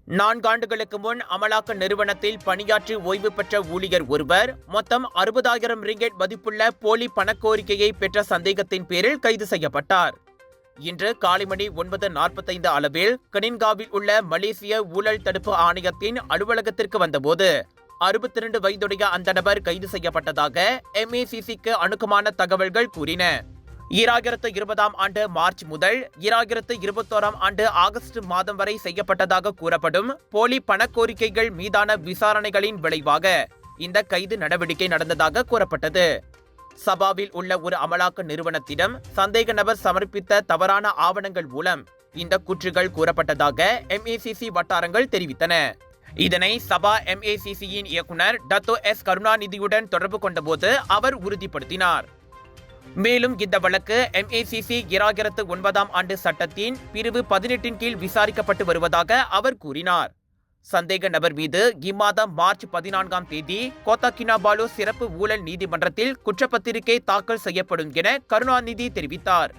4 ஆண்டுகளுக்கு முன் அமலாக்க நிறுவனத்தில் பணியாற்றி ஓய்வு பெற்ற ஊழியர் ஒருவர் மொத்தம் 60,000 ரிங்கெட் மதிப்புள்ள போலி பணக்கோரிக்கையை பெற்ற சந்தேகத்தின் பேரில் கைது செய்யப்பட்டார். இன்று காலை மணி 9:45 அளவில் கனின்காவில் உள்ள மலேசிய ஊழல் தடுப்பு ஆணையத்தின் அலுவலகத்திற்கு வந்தபோது 62 வயதுடைய அந்த நபர் கைது செய்யப்பட்டதாக MACCக்கு அணுக்கமான தகவல்கள் கூறின. 2020ஆம் ஆண்டு மார்ச் முதல் 2021ஆம் ஆண்டு ஆகஸ்ட் மாதம் வரை செய்யப்பட்டதாக கூறப்படும் போலி பணக்கோரிக்கைகள் மீதான விசாரணைகளின் விளைவாக இந்த கைது நடவடிக்கை நடந்ததாக கூறப்பட்டது. சபாவில் உள்ள ஒரு அமலாக்க நிறுவனத்திடம் சந்தேக நபர் சமர்ப்பித்த தவறான ஆவணங்கள் மூலம் இந்த குற்றங்கள் கூறப்பட்டதாக MACC வட்டாரங்கள் தெரிவித்தன. இதனை சபா MACCயின் இயக்குனர் டத்தோ எஸ் கருணாநிதியுடன் தொடர்பு கொண்டபோது அவர் உறுதிப்படுத்தினார். மேலும் இந்த வழக்கு MACC 2009ஆம் ஆண்டு சட்டத்தின் பிரிவு 18 கீழ் விசாரிக்கப்பட்டு வருவதாக அவர் கூறினார். சந்தேக நபர் மீது இம்மாதம் மார்ச் 14ஆம் தேதி கோத்தா கினாபாலு சிறப்பு ஊழல் நீதிமன்றத்தில் குற்றப்பத்திரிகை தாக்கல் செய்யப்படும் என கருணாநிதி தெரிவித்தார்.